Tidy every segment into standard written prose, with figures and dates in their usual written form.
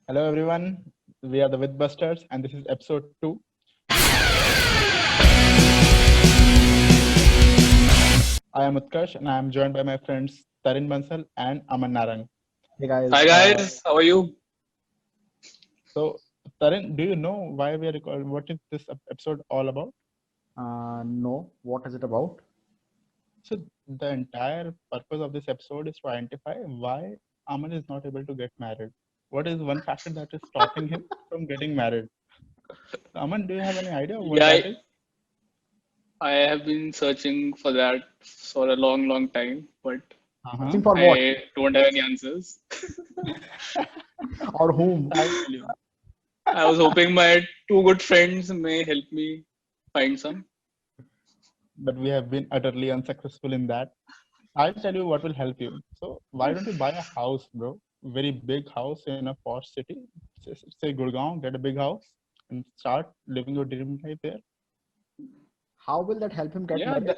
Hello everyone, we are the Mythbusters and this is episode 2. I am Utkarsh and I am joined by my friends Tarin Bansal and Aman Narang. Hey guys, Hi guys, how are you? So Tarin, do you know why we are recording? What is this episode all about? no, what is it about? So the entire purpose of this episode is to identify why Aman is not able to get married. What is one factor that is stopping him from getting married? Aman, do you have any idea of what Yeah, that is? I have been searching for that for a long, long time, but Uh-huh. Searching for what I don't have any answers. or whom? I'll tell you. I was hoping my two good friends may help me find some. But we have been utterly unsuccessful in that. I'll tell you what will help you. So why don't you buy a house, bro? Very big house in a posh city. Say Gurgaon, get a big house and start living your dream life there. How will that help him get Yeah, married?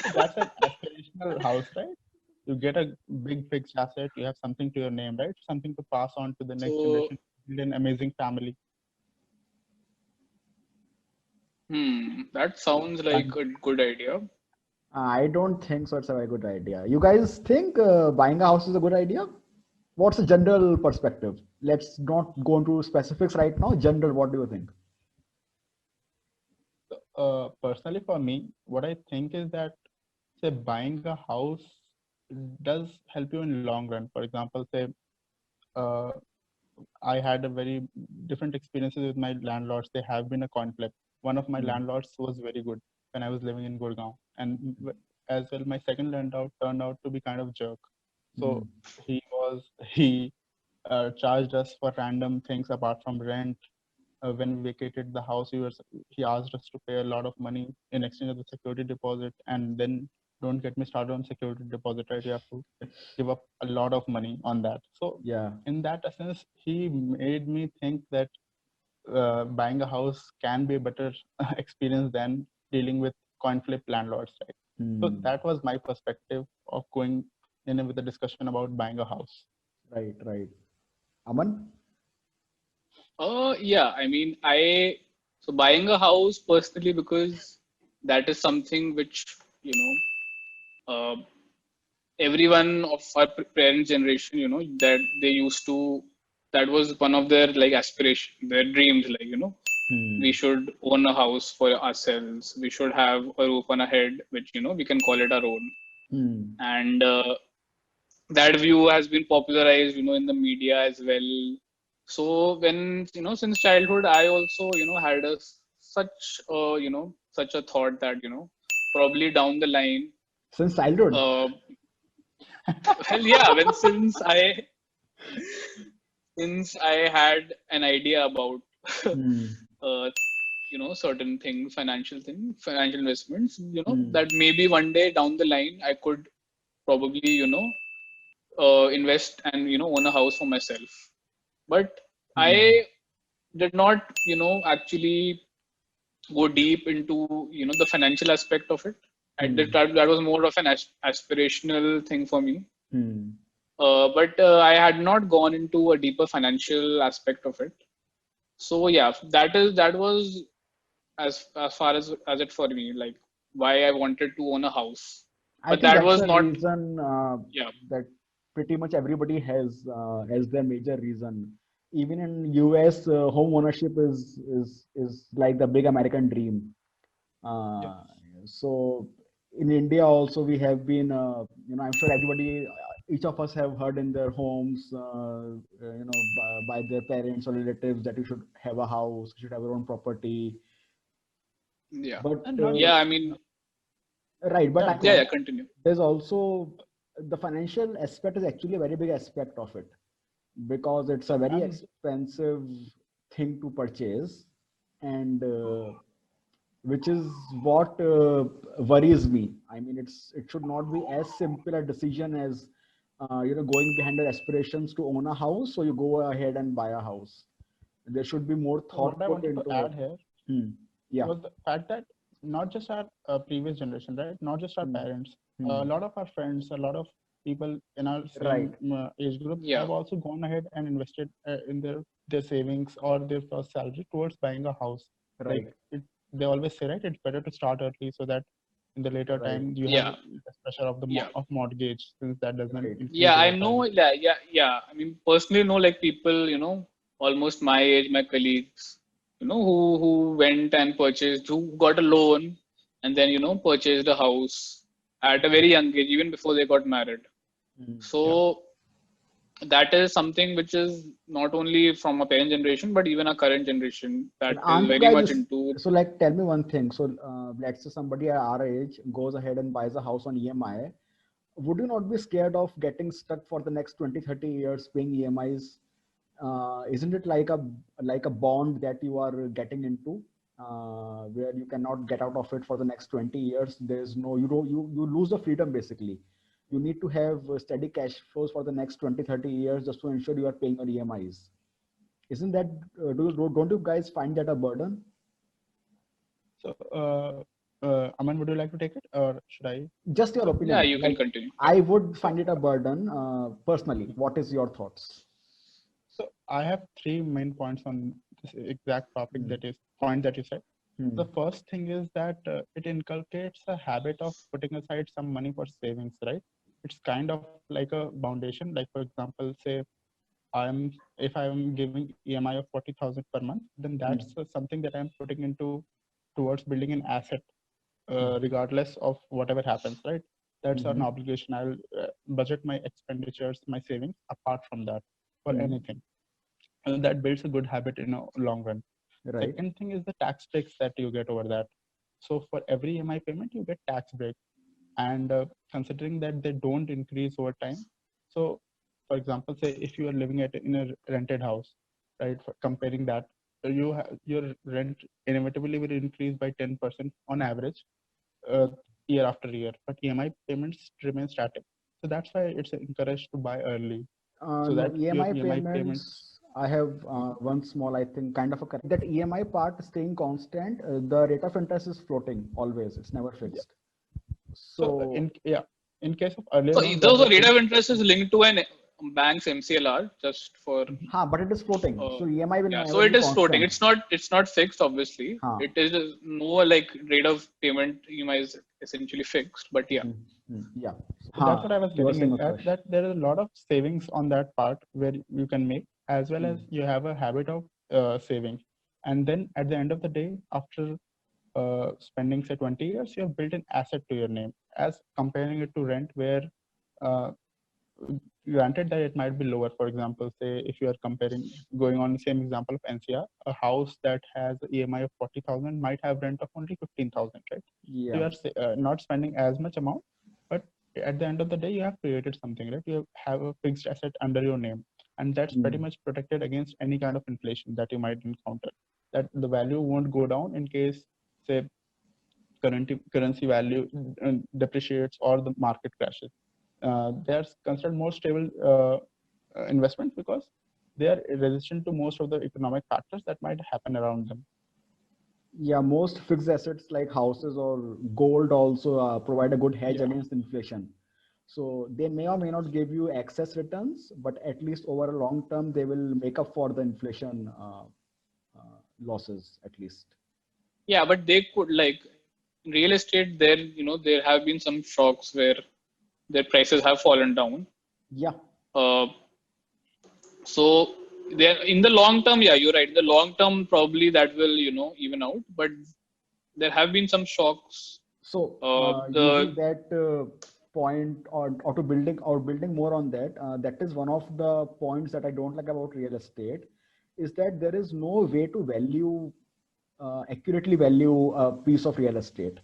So that's an aspirational house, right? You get a big fixed asset. You have something to your name, right? Something to pass on to the next so generation. Build an amazing family. that sounds like And a good idea. I don't think so. It's a very good idea. You guys think buying a house is a good idea? What's the general perspective? Let's not go into specifics right now. General, what do you think? personally, for me, what I think is that say buying a house does help you in long run. For example, say uh, I had a very different experiences with my landlords. They have been a conflict. One of my Hmm. landlords was very good when I was living in Gurgaon, and as well, my second landlord turned out to be kind of jerk. Hmm. So he charged us for random things apart from rent. When we vacated the house, he asked us to pay a lot of money in exchange of the security deposit, and then don't get me started on security deposit, right? You have to give up a lot of money on that. So Yeah. in that essence, he made me think that buying a house can be a better experience than dealing with coin flip landlords, right? So Hmm. that was my perspective of going in with a discussion about buying a house. Right, right. Aman? Yeah, I mean, so buying a house personally because that is something which, you uh, everyone of our parents' generation, that they used to, that was one of their like aspiration, their dreams, like, we Hmm. should own a house for ourselves. We should have a roof on our head, which, we can call it our own. Hmm. And that view has been popularized, in the media as well. So when, since childhood, I also, had such a thought that, probably down the line, Since childhood? uh, well, yeah, since I had an idea about Hmm. uh, certain things, financial investments, Hmm. that maybe one day down the line I could probably, invest and own a house for myself. But Hmm. I did not, actually go deep into the financial aspect of it. I did Hmm. that was more of an aspirational thing for me. Hmm. But I had not gone into a deeper financial aspect of it. So yeah, that was as far as it for me, like why I wanted to own a house. I But think that that's was a not, reason yeah, that pretty much everybody has as their major reason. Even in US, home ownership is like the big American dream. Yes. Uh, so in India also we have been, I'm sure everybody, each of us have heard in their homes, by their parents or relatives that you should have a house, you should have your own property. yeah, But And not yeah. just I mean, right, but yeah, I go yeah, think yeah. ahead. Continue. there's also the financial aspect is actually a very big aspect of it because it's a very And expensive thing to purchase, and which is what worries me. I mean, it should not be as simple a decision as going behind your aspirations to own a house, so you go ahead and buy a house. There should be more what thought I put wanted to into it. add here Hmm. Yeah. was the fact that not just our previous generation, right? Not just our Hmm. parents, a Hmm. lot of our friends, a lot of people in our Right. same age group Yeah. have also gone ahead and invested in their savings or their first salary towards buying a house. Like Right. they always say, right, it's better to start early so that in the later Right. time you have Yeah. less pressure of the Yeah. of mortgage, since that doesn't Right. increase Yeah, I over know. time. Yeah. I mean, personally, know like people, almost my age, my colleagues, who went and purchased, who got a loan, and then purchased a house at a very young age, even before they got married. Mm. Yeah. So that is something which is not only from a parent generation, but even a current generation But that is aren't you very much guys, into. so like, tell me one thing. So let's say somebody at our age goes ahead and buys a house on EMI. Would you not be scared of getting stuck for the next 20, 30 years paying EMIs? Isn't it like a bond that you are getting into, where you cannot get out of it for the next 20 years? There's no, you don't, you lose the freedom basically. You need to have steady cash flows for the next 20, 30 years just to ensure you are paying your EMIs. Isn't that, don't you guys find that a burden? So, Aman, would you like to take it or should I? Just your Yeah, opinion. you can Like, continue. Yeah. I would So, find it a burden personally. What is your thoughts? so I have three main points on this exact topic, Hmm. that is point that you said. Hmm. The first thing is that it inculcates a habit of putting aside some money for savings, right? It's kind of like a foundation. Like for example, say if I'm giving EMI of 40,000 per month, then Hmm. that's something that I'm putting into towards building an asset, Hmm. regardless of whatever happens, right? That's an Hmm. obligation. I'll budget my expenditures, my savings apart from that for Hmm. anything. And that builds a good habit in a long run. Right. Second thing is the tax breaks that you get over that. So for every EMI payment, you get tax break, and considering that they don't increase over time. So, for example, say if you are living in a rented house, right? For comparing that, your rent inevitably will increase by 10% on average, uh, year after year, but EMI payments remain static. So that's why it's encouraged to buy early, so No, that your EMI EMI payments. payments, I have one small, I think, kind of a correct. That EMI part staying constant, the rate of interest is floating always. It's never fixed. So So, in case of earlier So loans that those were rate of fixed, interest is linked to an bank's MCLR, just for but it is floating. uh, So EMI will yeah. So never it be is floating. constant. It's not fixed, obviously. Huh. It is no like rate of payment EMI is essentially fixed. But yeah, Yeah. so that's Huh. what I was You were getting saying, at, Utkarsh. that there is a lot of savings on that part where you can make, as well as Hmm. you have a habit of saving. And then at the end of the day, after spending say 20 years, you have built an asset to your name, as comparing it to rent, where uh, granted that it might be lower. For example, say if you are comparing, going on the same example of NCR, a house that has an EMI of 40,000 might have rent of only 15,000, right? So Yeah. you are not spending as much amount, but at the end of the day, you have created something, right? You have a fixed asset under your name, and that's pretty Hmm. much protected against any kind of inflation that you might encounter. That the value won't go down in case, say, currency value depreciates or the market crashes. They are considered more stable investments because they are resistant to most of the economic factors that might happen around them. Yeah, most fixed assets like houses or gold also provide a good hedge Yeah. against inflation. So they may or may not give you excess returns, but at least over a long term, they will make up for the inflation losses at least. yeah. But they could like in real estate. There have been some shocks where their prices have fallen down. Yeah, Uh, so there in the long term, yeah, you're right. In the long term, probably that will even out. But there have been some shocks. so The using that point or to building more on that, that is one of the points that I don't like about real estate, is that there is no way to accurately value a piece of real estate.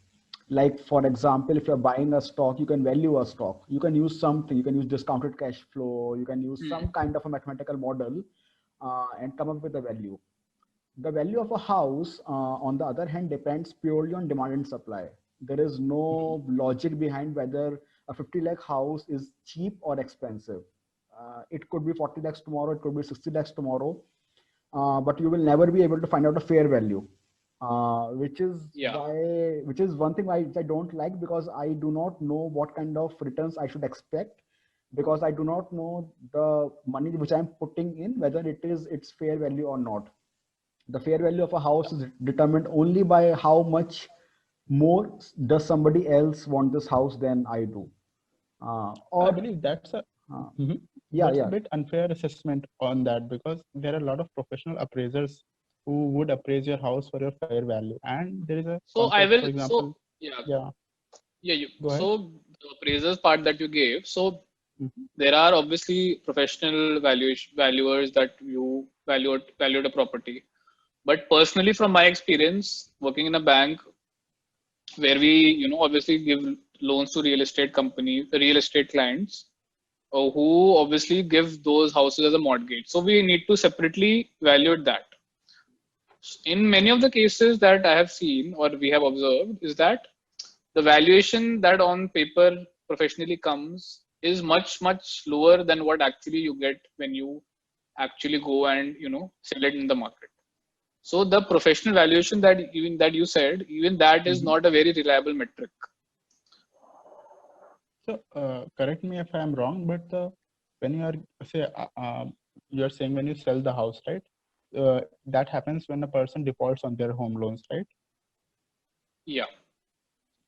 Like for example, if you're buying a stock, you can value a stock. You can use something. You can use discounted cash flow. You can use Hmm. some kind of a mathematical model and come up with a value. The value of a house, on the other hand, depends purely on demand and supply. There is Mhm. no logic behind whether a 50 lakh house is cheap or expensive. It could be 40 lakhs tomorrow, it could be 60 lakhs tomorrow, but you will never be able to find out a fair value. Yeah. Which is one thing which I don't like, because I do not know what kind of returns I should expect because I do not know the money which I'm putting in, whether it is its fair value or not. The fair value of a house is determined only by how much more does somebody else want this house than I do. I Or believe that's a uh, Mhm. yeah, That's a yeah, bit unfair assessment on that, because there are a lot of professional appraisers who would appraise your house for your fair value. And there is a So I concept, will. for So example, yeah, yeah, yeah. You. go ahead. So the appraisers part that you gave. So Mhm. there are obviously professional valuation valuers that you valued a property. But personally, from my experience working in a bank, where we obviously give loans to real estate clients, who obviously give those houses as a mortgage, so we need to separately evaluate that. In many of the cases that I have seen or we have observed is that the valuation that on paper professionally comes is much lower than what actually you get when you actually go and sell it in the market. So the professional valuation that you said, even that is Mhm. not a very reliable metric. So, correct me if I'm wrong, but when you are say you are saying when you sell the house, right? That happens when a person defaults on their home loans, right? Yeah.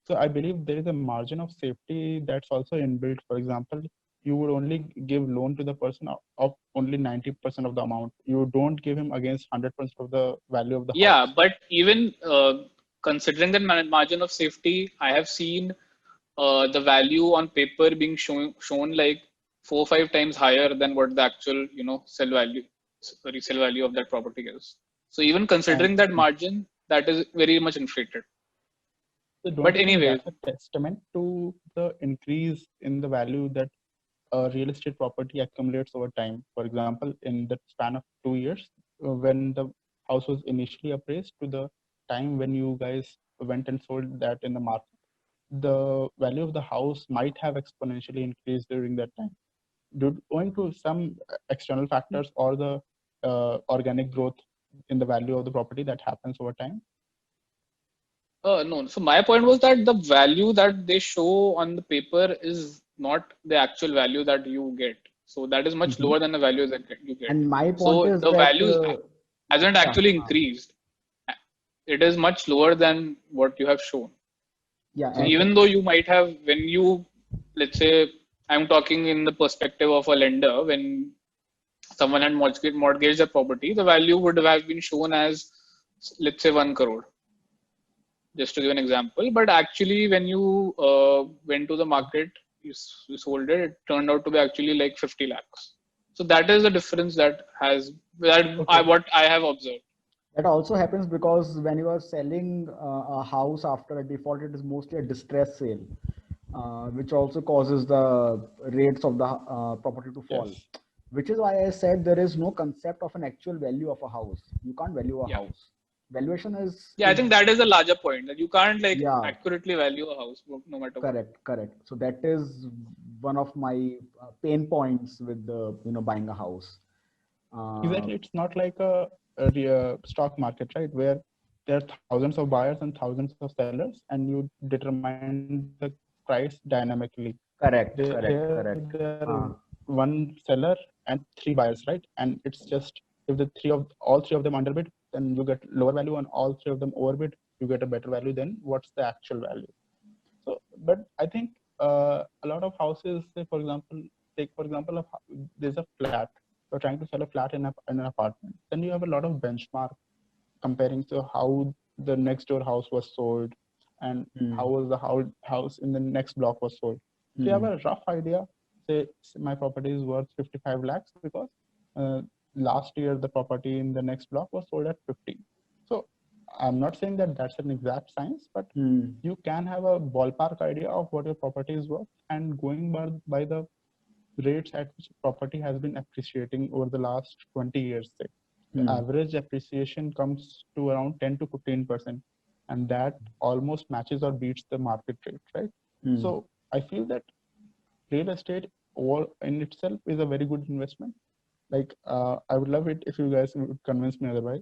So I believe there is a margin of safety that's also inbuilt. For example, you would only give loan to the person of only 90% of the amount. You don't give him against 100% of the value of the Yeah, house. but even considering that margin of safety, I have seen the value on paper being shown like 4 or 5 times higher than what the actual resale value of that property is. So even And considering that margin, that is very much inflated. so don't But you think anyways, that's a testament to the increase in the value that a real estate property accumulates over time? For example, in the span of 2 years, when the house was initially appraised to the time when you guys went and sold that in the market, the value of the house might have exponentially increased during that time, owing to some external factors or the organic growth in the value of the property that happens over time. no. So my point was that the value that they show on the paper is not the actual value that you get. So that is much Mhm. lower than the value that you get. and my point So is the that values hasn't yeah, actually increased. It is much lower than what you have shown. yeah, So even though you might have, when you, let's say, I'm talking in the perspective of a lender, when someone had mortgaged a property, the value would have been shown as, let's say, 1 crore, just to give an example. But actually, when you went to the market, you sold it, it turned out to be actually like 50 lakhs. So that is the difference Okay. what I have observed. that also happens because when you are selling a house after a default, it is mostly a distress sale, which also causes the rates of the property to fall. Yes. Which is why I said there is no concept of an actual value of a house. You can't value a Yeah. house. Valuation Yeah, I think that is a larger point, that you can't like yeah, accurately value a house no matter what. correct. So that is one of my pain points with the buying a house. Uh, Exactly. It's not like a stock market, right? Where there are thousands of buyers and thousands of sellers, and you determine the price dynamically. correct, Here correct, there are correct. one seller and three buyers, right? And it's just if all three of them underbid, then you get lower value, and all three of them overbid, you get a better value than what's the actual value. So, but I think a lot of houses, say for example, take for example, there's a flat. You're trying to sell a flat in an apartment. Then you have a lot of benchmark comparing to how the next door house was sold, and how Hmm. was the house in the next block was sold. So you have Hmm. a rough idea. Say my property is worth 55 lakhs because uh, last year the property in the next block was sold at 50. So I'm not saying that that's an exact science, but Hmm. you can have a ballpark idea of what your property is worth, and going by the rates at which property has been appreciating over the last 20 years, say, the Hmm. average appreciation comes to around 10 to 15%, and that almost matches or beats the market rate, right? Hmm. So I feel that real estate all in itself is a very good investment. Like, I would love it if you guys would convince me otherwise.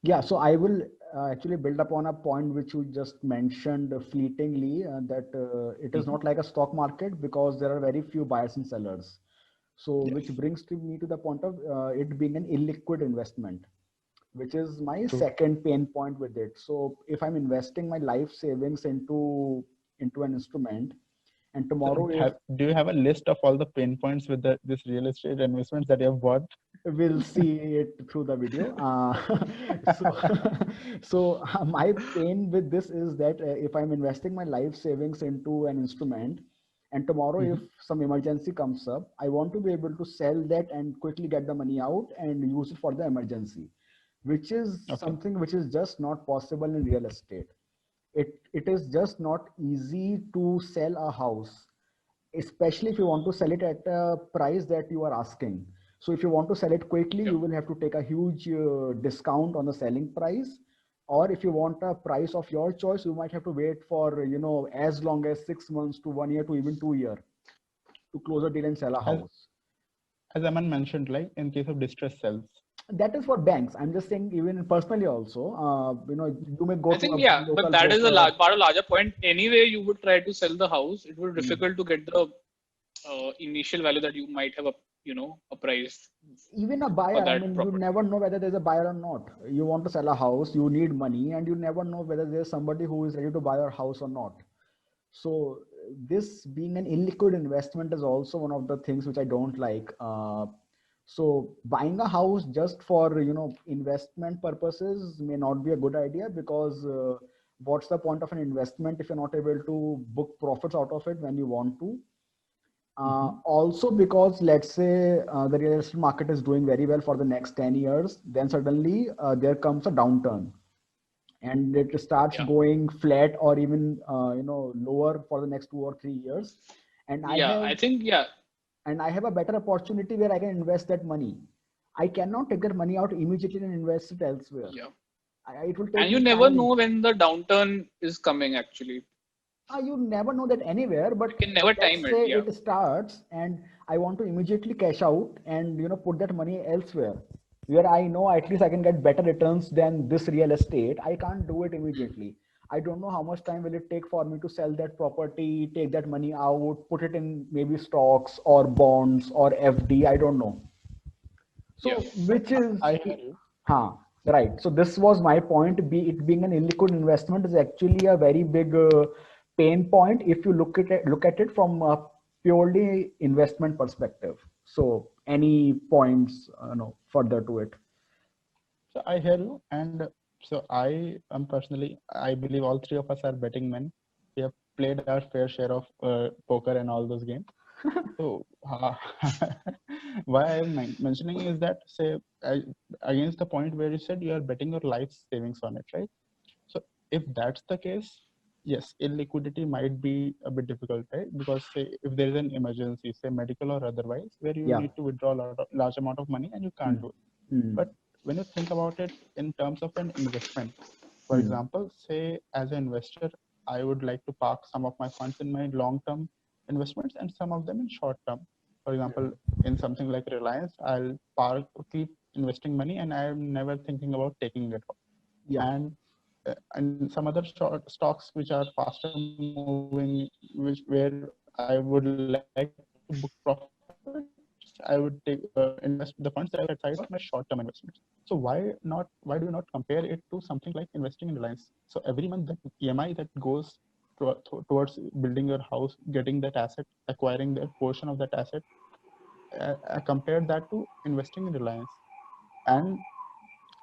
Yeah, so I will actually build upon a point which you just mentioned fleetingly, that it is Mhm. not like a stock market because there are very few buyers and sellers. So, which Yes, brings to me to the point of it being an illiquid investment, which is my true. second pain point with it. So, if I'm investing my life savings into an instrument, and So tomorrow if do you have a list of all the pain points with this real estate investments that you have bought? we'll see it through the video. So, my pain with this is that if I'm investing my life savings into an instrument, and tomorrow if Mhm. some emergency comes up, I want to be able to sell that and quickly get the money out and use it for the emergency, which is Okay. something which is just not possible in real estate. It is just not easy to sell a house, especially if you want to sell it at a price that you are asking. So if you want to sell it quickly, Yeah. you will have to take a huge discount on the selling price. Or if you want a price of your choice, you might have to wait for, as long as 6 months to 1 year to even 2 year to close a deal and sell a As house. Aman mentioned, like in case of distress sales. That is for banks. I'm just saying, even personally also, you may go I to think, a yeah, but local that is a broker. large part, a larger point. Anyway, you would try to sell the house. It would be Hmm. difficult to get the initial value that you might have, appraised Even a for buyer, I that mean, you property. never know whether there's a buyer or not. You want to sell a house, you need money, and you never know whether there's somebody who is ready to buy your house or not. So this being an illiquid investment is also one of the things which I don't like. So buying a house just for investment purposes may not be a good idea, because what's the point of an investment if you're not able to book profits out of it when you want to? Mhm. Also, because let's say the real estate market is doing very well for the next 10 years, then suddenly there comes a downturn and it starts Yeah. going flat or even lower for the next 2 or 3 years. And I Yeah. have I think, yeah. and I have a better opportunity where I can invest that money. I cannot take that money out immediately and invest it elsewhere. Yeah. It will take And you me never time. know when the downturn is coming, actually. You never know that anywhere, You but can never time let's it. say Yeah. it starts and I want to immediately cash out and put that money elsewhere where I know at least I can get better returns than this real estate. I can't do it immediately. I don't know how much time will it take for me to sell that property, take that money out, put it in maybe stocks or bonds or FD. I don't know. Yeah. So, which is, I hear you. huh, right. So this was my point. It being an illiquid investment is actually a very big pain point if you look at it from a purely investment perspective. So, any points, further to it? So I hear you, and so I am personally, I believe all three of us are betting men. We have played our fair share of poker and all those games. So why I'm mentioning is that, say, against the point where you said you are betting your life savings on it, right? So if that's the case, yes, illiquidity might be a bit difficult, right? Because say if there is an emergency, say medical or otherwise, where you Yeah. need to withdraw large amount of money and you can't Hmm. do it. Hmm. But when you think about it in terms of an investment, for Hmm. example, say as an investor, I would like to park some of my funds in my long-term investments and some of them in short-term. For example, in something like Reliance, I'll keep investing money and I'm never thinking about taking it out. Yeah. And some other short stocks which are faster moving, where I would like to book profits, I would invest the funds that I have set aside for my short-term investments. So why do you not compare it to something like investing in Reliance? So every month that EMI that goes towards building your house, getting that asset, acquiring that portion of that asset, I compared that to investing in Reliance, and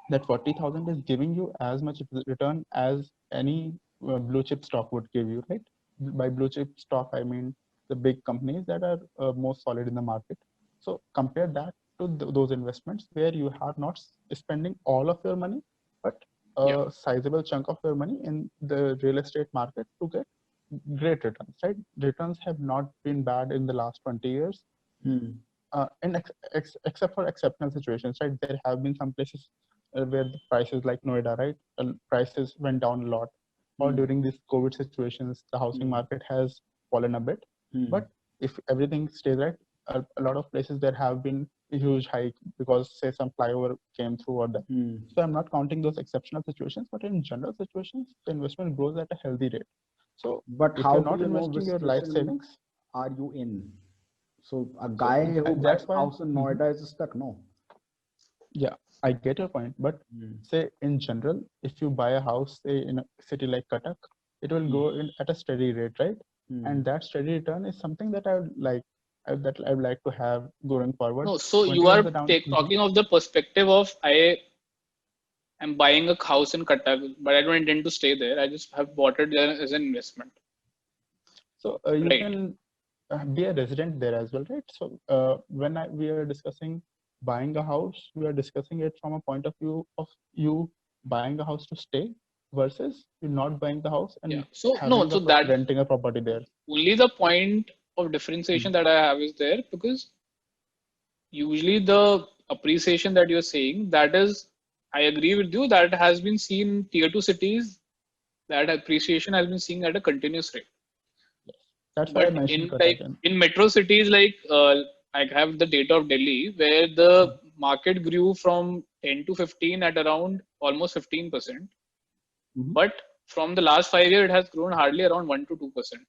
that 40,000 is giving you as much return as any blue chip stock would give you, right? By blue chip stock, I mean the big companies that are most solid in the market. So compare that to those investments where you are not spending all of your money, but Yeah. a sizable chunk of your money in the real estate market to get great returns, right? Returns have not been bad in the last 20 years, Hmm. except for exceptional situations, right? There have been some places where the prices like Noida, right? Prices went down a lot. Or Hmm. during these COVID situations, the housing Hmm. market has fallen a bit. Hmm. But if everything stays right, a lot of places there have been a huge hike because say some flyover came through or that. Hmm. So I'm not counting those exceptional situations, but in general situations, the investment grows at a healthy rate. So But if how you're do not you know investing which your life situation savings, are you in? So a So guy who buys that's a why. house in Mhm. Noida is stuck. No. Yeah, I get your point. But say in general, if you buy a house, say in a city like Cuttack, it will go in at a steady rate, right? And that steady return is something that I would like, that I would like to have going forward. No, so When you towards are the down. talking of the perspective of I am buying a house in Cuttack, but I don't intend to stay there. I just have bought it there as an investment, So you right? can be a resident there as well, right? So we are discussing buying a house, we are discussing it from a point of view of you buying a house to stay versus you not buying the house Yeah. and So no, having so that renting a property there. only the point of differentiation Mhm. that I have is there because usually the appreciation that you're saying, that is, I agree with you that has been seen in tier two cities, that appreciation has been seen at a continuous rate. Yes. That's why I But mentioned in like Kotak. in metro cities like I have the data of Delhi where the market grew from 10 to 15 at around almost 15%. Mhm. But from the last 5 years, it has grown hardly around 1 to 2%.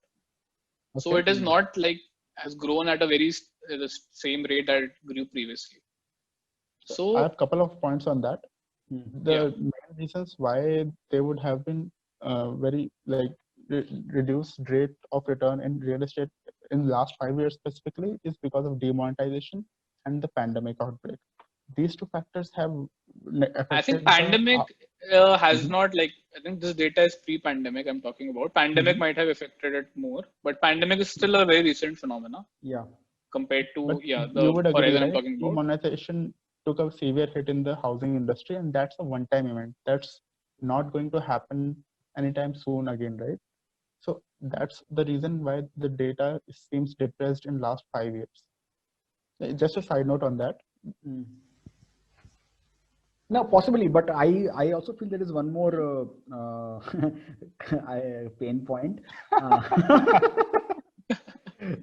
So Okay. it is not like has grown at a very the same rate that it grew previously. So I have So a couple of points on that. yeah, The main reasons why they would have been very like reduced rate of return in real estate in last 5 years specifically is because of demonetization and the pandemic outbreak. These two factors have I think affected the. pandemic has Mhm, not like I think this data is pre-pandemic. I'm talking about pandemic mhm. might have affected it more, but pandemic is still a very recent phenomena Yeah. compared But to yeah you the would agree, horizon I'm right? talking about. Demonetization took a severe hit in the housing industry, and that's a one-time event. That's not going to happen anytime soon again, right? So that's the reason why the data seems depressed in last 5 years. Just a side note on that. Mm. No, possibly, but I also feel there is one more pain point. Uh,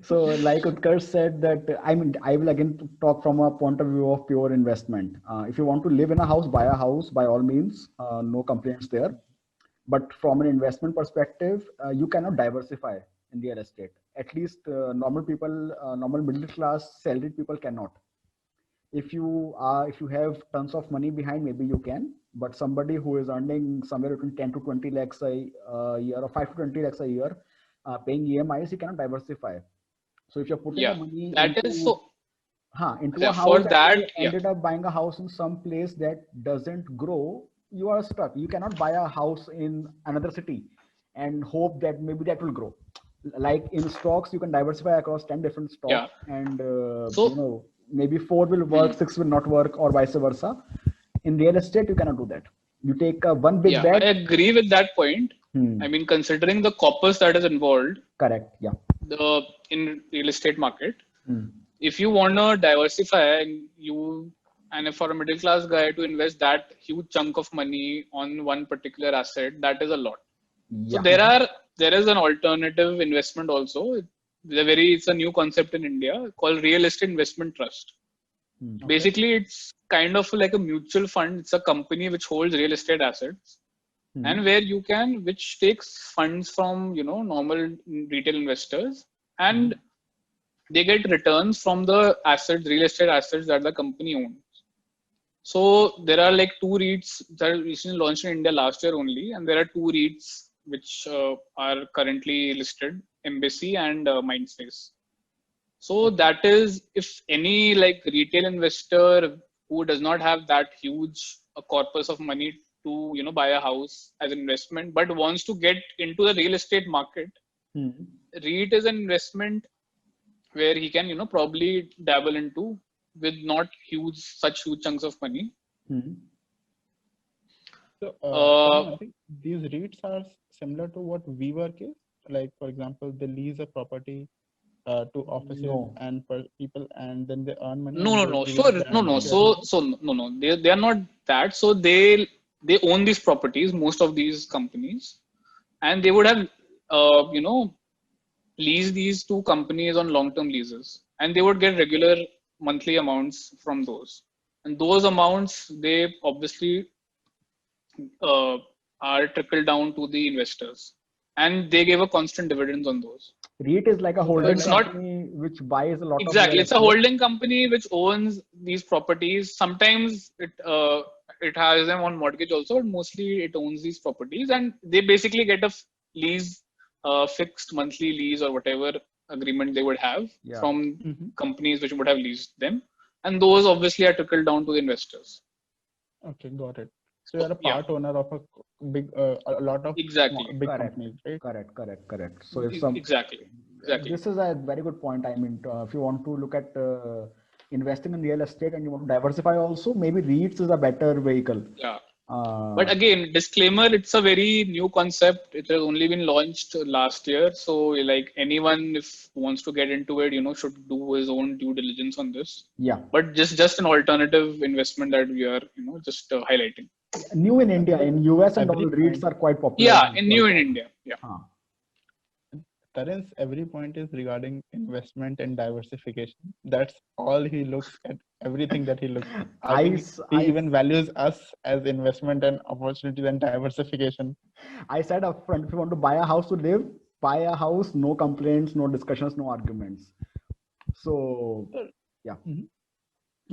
so, like Utkarsh said, that I mean, I will again talk from a point of view of pure investment. If you want to live in a house, buy a house by all means, no complaints there. But from an investment perspective, you cannot diversify in real estate. At least normal people, normal middle class, salaried people cannot. If you have tons of money behind, maybe you can, but somebody who is earning somewhere between 10 to 20 lakhs a year or 5 to 20 lakhs a year, paying emis, he cannot diversify. So if you're putting a Yeah, money that is so. into a For house and then that, you yeah, ended up buying a house in some place that doesn't grow, you are stuck. You cannot buy a house in another city and hope that maybe that will grow. Like in stocks, you can diversify across 10 different yeah. stocks, and So maybe four will work, hmm, six will not work, or vice versa. In real estate, you cannot do that. You take one big yeah, I bet. agree with that point. I Hmm. mean, considering the corpus that is involved, Correct. Yeah. the in real estate market, Hmm. if you want to diversify and if for a middle class guy to invest that huge chunk of money on one particular asset, that is a lot. So Yeah. there is an alternative investment also. It's a new concept in India called real estate investment trust. Hmm. Okay. Basically, it's kind of like a mutual fund. It's a company which holds real estate assets and Hmm. where you can which takes funds from normal retail investors, and Hmm. they get returns from the assets, real estate assets that the company owns. So there are like two REITs that recently launched in India last year only, and there are two REITs which are currently listed, Embassy and Mindspace. So Okay. that is, if any like retail investor who does not have that huge a corpus of money to buy a house as an investment, but wants to get into the real estate market, Hmm. REIT is an investment where he can probably dabble into with not such huge chunks of money. Hmm. So, uh, Tanmay, I think these REITs are similar to what WeWork is. Like, for example, they lease a property to offices No. and for people, and then they earn money no and no they no so release that no to no so shareholders. so no no they are not that. So they own these properties, most of these companies, and they would have leased these two companies on long term leases, and they would get regular monthly amounts from those, and those amounts they obviously uh, are trickled down to the investors, and they gave a constant dividends on those. REIT is like a holding it's not- company which buys a lot Exactly, of it's a holding company which owns these properties. Sometimes it has them on mortgage also, but mostly it owns these properties, and they basically get a lease, fixed monthly lease or whatever agreement they would have Yeah. from Mhm. companies which would have leased them, and those obviously are trickled down to the investors. Okay, got it. So you're a Yeah. part owner of a lot of Exactly. big Correct. companies, right? Correct. So if some Exactly. this is a very good point. I mean, if you want to look at investing in real estate and you want to diversify also, maybe REITs is a better vehicle. Yeah. Uh, But again, disclaimer, it's a very new concept. It has only been launched last year. So like anyone, if wants to get into it, should do his own due diligence on this. yeah, But just an alternative investment that we are, just highlighting. new in India, in US and all, Every REITs are quite popular. Yeah, new in India. Yeah. Tarun's every point is regarding investment and diversification. That's all he looks at, everything that he looks at. I think he even values us as investment and opportunities and diversification. I said upfront, if you want to buy a house to live, buy a house, no complaints, no discussions, no arguments. So, yeah. Mhm.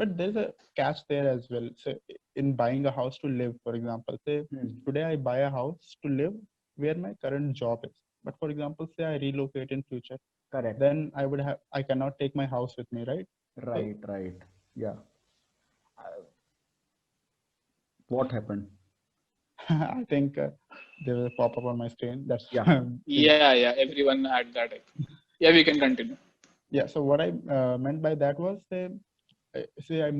But there's a catch there as well. So in buying a house to live, for example, say today I buy a house to live where my current job is. But for example, say I relocate in future, Correct. then I cannot take my house with me, right? Right. Yeah. What happened? I think there was a pop-up on my screen. That's Yeah. Yeah. Everyone had that. I think. Yeah, we can continue. Yeah. So what I meant by that was, say I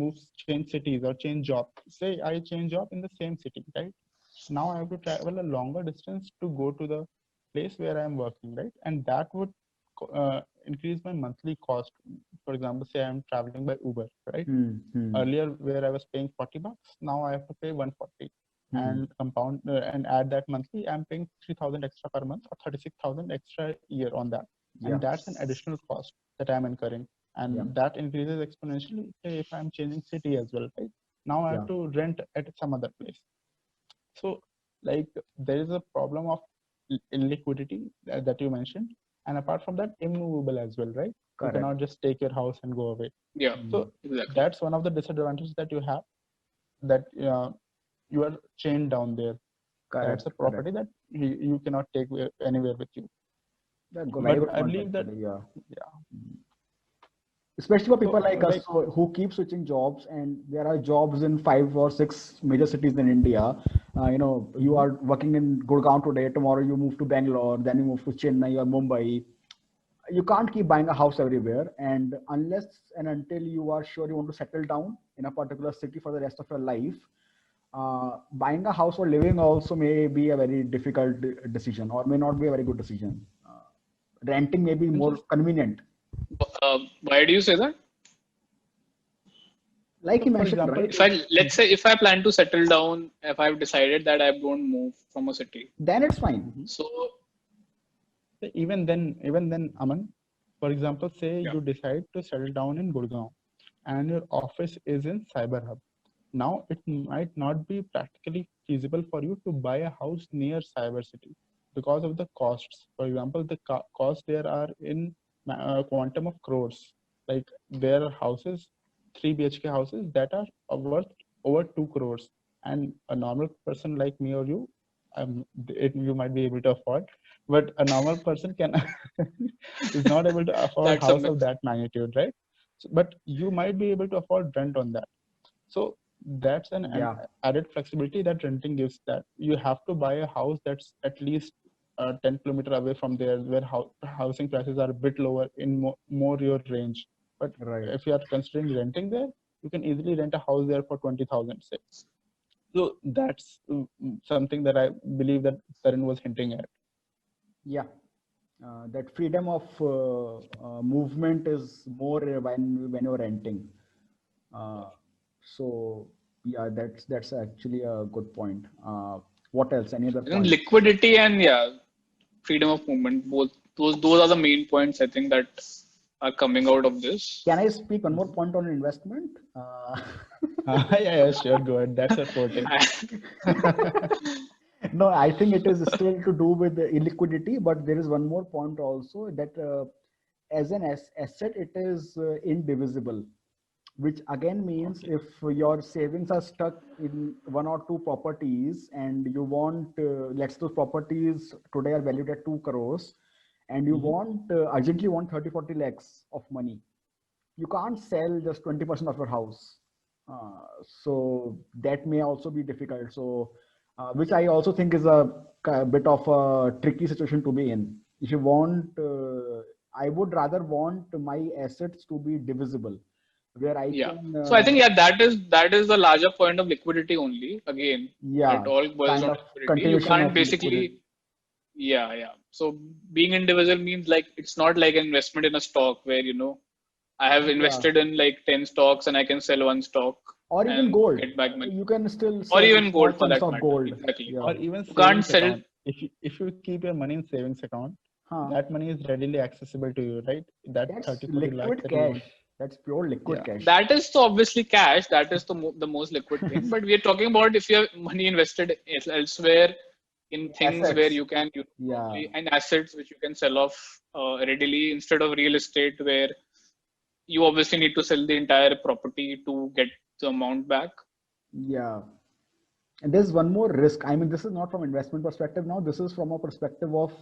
change cities or change job. Say I change job in the same city, right? Now I have to travel a longer distance to go to the place where I'm working, right? And that would increase my monthly cost. For example, say I'm traveling by Uber, right? Earlier, where I was paying $40, now I have to pay 140, and compound and add that monthly, I'm paying 3,000 extra per month or 36,000 extra year on that, and that's an additional cost that I'm incurring, and that increases exponentially. Say if I'm changing city as well, right? Now I have to rent at some other place. So, like, there is a problem of illiquidity that you mentioned, and apart from that, immovable as well, right? Correct. You cannot just take your house and go away. Yeah. So exactly. that's one of the disadvantages that you have, that you are chained down there. Correct. That's a property that you cannot take anywhere with you. But I believe that, especially for people like us who keep switching jobs, and there are jobs in 5 or 6 major cities in India. You are working in Gurgaon today, tomorrow you move to Bangalore, then you move to Chennai or Mumbai. You can't keep buying a house everywhere, and unless and until you are sure you want to settle down in a particular city for the rest of your life, buying a house or living also may be a very difficult decision, or may not be a very good decision. Renting may be more convenient. Why do you say that? Like you mentioned, right? Let's say if I plan to settle down, if I've decided that I'm going to move from a city, then it's fine. So even then, Aman, for example, say you decide to settle down in Gurgaon, and your office is in Cyber Hub. Now it might not be practically feasible for you to buy a house near Cyber City because of the costs. For example, the costs there are in quantum of crores. Like there are houses, 3 BHK houses that are worth over 2 crores, and a normal person like me or you, you might be able to afford, but a normal person is not able to afford a house of that magnitude, right? So, but you might be able to afford rent on that. So that's an added flexibility that renting gives, that you have to buy a house that's at least 10 kilometers away from there, where housing prices are a bit lower in more your range. But if you are considering renting there, you can easily rent a house there for 20,000, say. So that's something that I believe that Tarun was hinting at. Yeah, that freedom of movement is more when you're renting. So yeah, that's actually a good point. What else? Any other point? Liquidity and freedom of movement. Both those are the main points I think that are coming out of this. Can I speak one more point on investment? Yeah, sure, go ahead. That's a forte. No, I think it is still to do with the illiquidity, but there is one more point also that as an asset, it is indivisible, which again means Okay. if your savings are stuck in one or two properties and you want, let's say those properties today are valued at 2 crores and you Mhm. want, urgently want 30-40 lakhs of money, you can't sell just 20% of your house. So that may also be difficult. So, which I also think is a bit of a tricky situation to be in. If you want, I would rather want my assets to be divisible, where I Yeah. can, So I think, yeah, that is the larger point of liquidity only. Again, it yeah, all boils kind down of to liquidity. You continuation can't of liquidity. basically, yeah, yeah. So being indivisible means like it's not like an investment in a stock where, I have Yeah, invested in like 10 stocks and I can sell one stock or even and gold. get back money. You can still Or sell even small gold for chunks that of matter. gold. Exactly. Yeah. Or even You can't savings sell. account. If you keep your money in savings account, Huh. that money is readily accessible to you, right? That That's 30-40 lakhs liquid that you cash. want. That's pure liquid Yeah. cash. That is so obviously cash. That is the most liquid thing. But we are talking about if you have money invested elsewhere in things where Assets. you can, Yeah. probably, and assets which you can sell off readily instead of real estate where you obviously need to sell the entire property to get the amount back. Yeah. And there's one more risk. I mean, this is not from investment perspective now. This is from a perspective of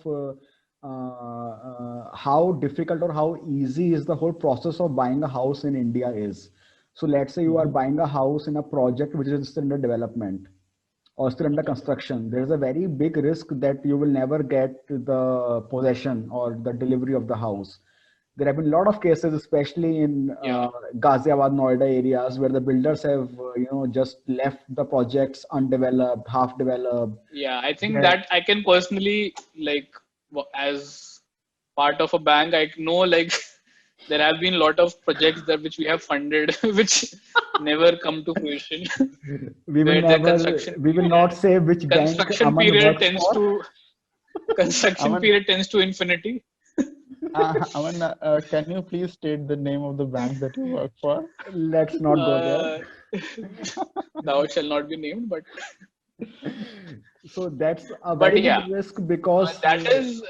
how difficult or how easy is the whole process of buying a house in India is. So let's say you are Mhm. buying a house in a project which is still under development or still under Okay. construction. There is a very big risk that you will never get the possession or the delivery of the house. There have been a lot of cases, especially in Yeah. Ghaziabad, Noida areas, where the builders have, just left the projects undeveloped, half developed. Yeah. I think They that I can personally, like, as part of a bank, I know, like, there have been a lot of projects that which we have funded, which never come to fruition, we will where the never, we will not say which bank construction Aman period works tends for. to construction Aman, period tends to infinity. Aman, can you please state the name of the bank that you work for? Let's not go there. Uh, thou shall not be named, but So that's a but very big yeah, risk because, that is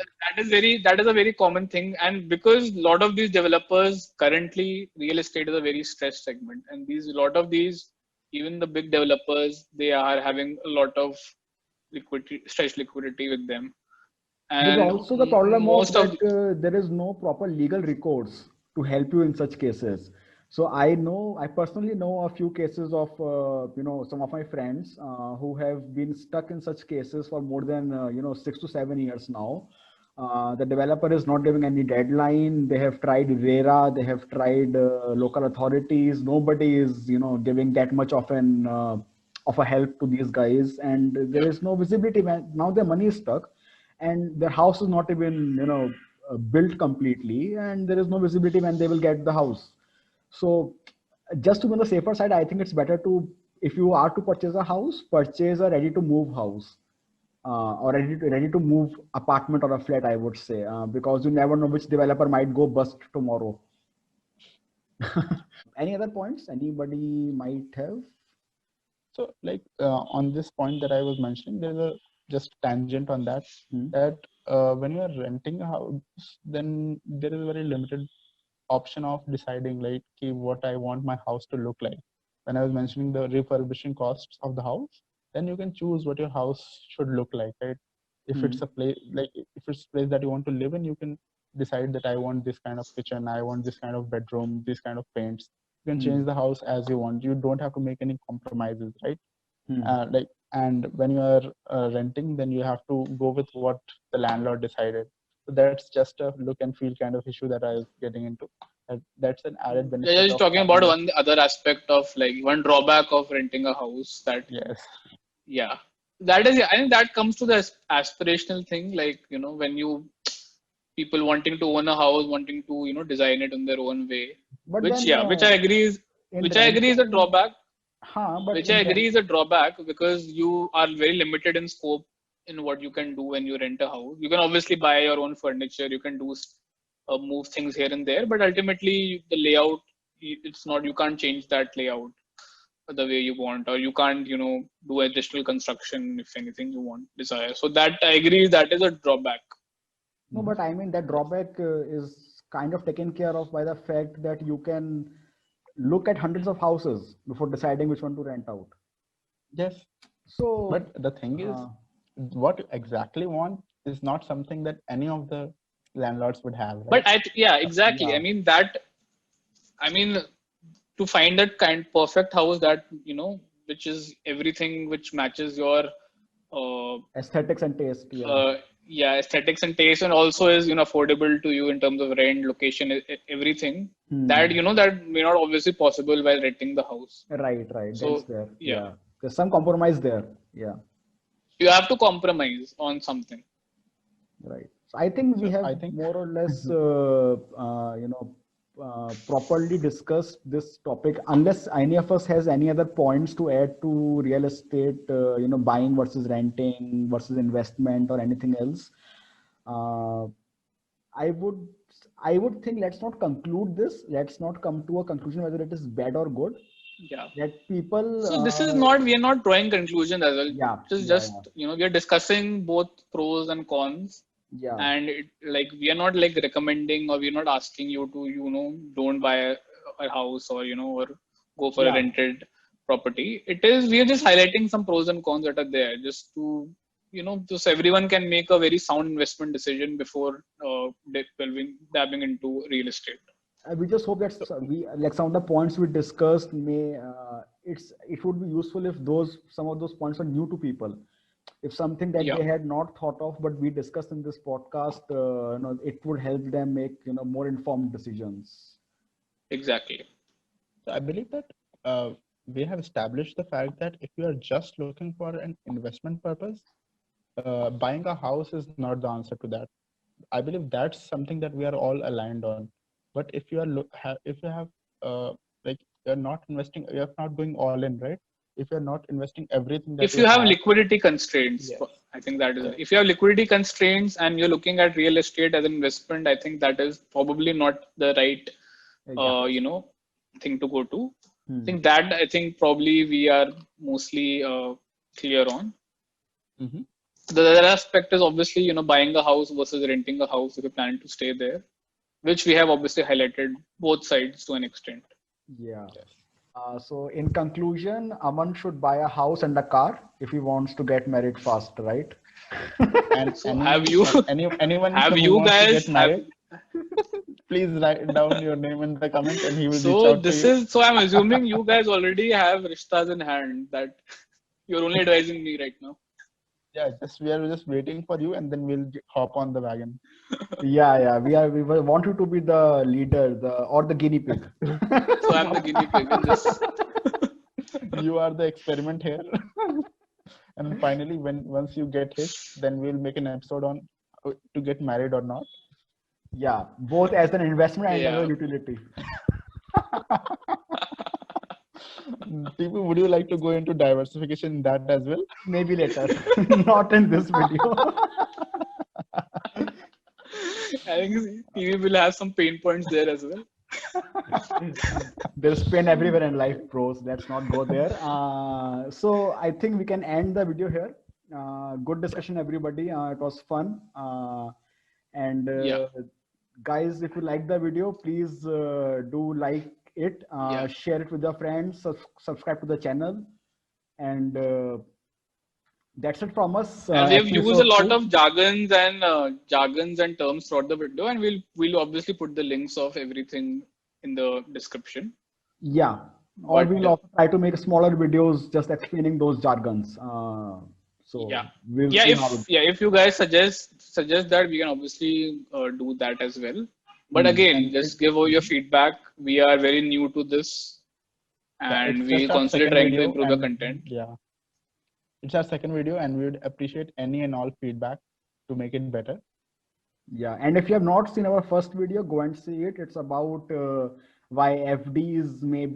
a very common thing, and because a lot of these developers currently real estate is a very stressed segment, and these a lot of these even the big developers they are having a lot of liquidity stretched liquidity with them, there's and also the problem of most that of there is no proper legal recourse to help you in such cases. So I personally know a few cases of, some of my friends who have been stuck in such cases for more than, 6 to 7 years now. The developer is not giving any deadline. They have tried RERA, they have tried local authorities. Nobody is, giving that much of a help to these guys, and there yeah. is no visibility. Now their money is stuck and their house is not even, built completely, and there is no visibility when they will get the house. So just to be on the safer side, I think it's better to, if you are to purchase a house, purchase a ready to move house, or ready to move apartment or a flat, I would say, because you never know which developer might go bust tomorrow. Any other points anybody might have? So, like on this point that I was mentioning, there's a just tangent on that. Hmm. That when you are renting a house, then there is a very limited option of deciding like what I want my house to look like. When I was mentioning the refurbishing costs of the house, then you can choose what your house should look like, right? If it's a Hmm. place like if it's a place that you want to live in, you can decide that I want this kind of kitchen, I want this kind of bedroom, this kind of paints. You can change Hmm. the house as you want. You don't have to make any compromises, right? Hmm. Like, and when you are renting, then you have to go with what the landlord decided. So that's just a look and feel kind of issue that I was getting into. That's an added Yeah, benefit just of talking about having a, one other aspect of like one drawback of renting a house that yes. yeah, that is, I think that comes to the aspirational thing, like, when you people wanting to own a house, wanting to, design it in their own way, But which, then yeah, in which I agree is a renting, drawback, but in rent, because you are very limited in scope in what you can do when you rent a house. You can obviously buy your own furniture, you can do move things here and there, but ultimately the layout, it's not, you can't change that layout. the way you want, or you can't, do additional construction if anything you desire. So that I agree, that is a drawback. No, but I mean that drawback is kind of taken care of by the fact that you can look at hundreds of houses before deciding which one to rent out. Yes, So, but the thing is, what you exactly want is not something that any of the landlords would have, right? But yeah, exactly. Yeah. I mean, to find that perfect house that, which is everything which matches your, Aesthetics and taste. Yeah. aesthetics and taste, and also is, affordable to you in terms of rent, location, everything. That, that may not obviously possible while renting the house. Right. So, That's there. yeah. There's some compromise there. Yeah. You have to compromise on something. Right. So I think we have more or less, properly discussed this topic. Unless any of us has any other points to add to real estate, buying versus renting versus investment or anything else, I would think let's not conclude this. Let's not come to a conclusion whether it is bad or good. Yeah. Let people. So this is we are not drawing conclusions as well. Yeah. We are discussing both pros and cons. Yeah. And we are not recommending, or we're not asking you to, don't buy a house, or, or go for a rented property. We are just highlighting some pros and cons that are there, just to, just everyone can make a very sound investment decision before dabbing into real estate. We just hope that some of the points we discussed it would be useful if some of those points are new to people. If something that they had not thought of, but we discussed in this podcast, it would help them make more informed decisions. Exactly. So I believe that we have established the fact that if you are just looking for an investment purpose, buying a house is not the answer to that. I believe that's something that we are all aligned on. But if you are you're not investing, you're not going all in, right? If you're not investing everything that if you have liquidity constraints, I think that is if you have liquidity constraints and you're looking at real estate as an investment, I think that is probably not the right thing to go to. I think probably we are mostly clear on. The other aspect is obviously buying a house versus renting a house if you're planning to stay there, which we have obviously highlighted both sides to an extent. Yeah. So in conclusion, Aman should buy a house and a car if he wants to get married fast, right? And so anyone have you guys get married, please write down your name in the comment and he will reach out so I'm assuming you guys already have rishtas in hand, that you're only advising me right now. Yeah, we are just waiting for you, and then we'll hop on the wagon. Yeah. We want you to be the leader, or the guinea pig. So I'm the guinea pig in this. You are the experiment here. And finally, once you get hit, then we'll make an episode on to get married or not. Yeah, both as an investment and as a utility. People, would you like to go into diversification in that as well? Maybe later. Not in this video. I think TV will have some pain points there as well. There's pain everywhere in life, bros. Let's not go there. So I think we can end the video here. Good discussion, everybody. It was fun. Guys, if you like the video, please do like it, share it with your friends, subscribe to the channel, and that's it from us. And we have used a lot of jargons and terms throughout the video, and we'll obviously put the links of everything in the description. Yeah, or we'll also try to make smaller videos just explaining those jargons. If you guys suggest that, we can obviously do that as well. But again, just give your feedback. We are very new to this, and we constantly trying to improve the content. Yeah, it's our second video, and we would appreciate any and all feedback to make it better. Yeah, and if you have not seen our first video, go and see it. It's about why FDs may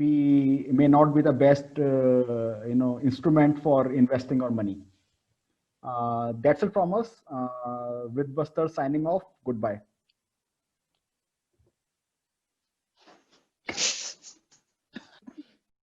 not be the best instrument for investing our money. That's it from us. With Buster signing off. Goodbye.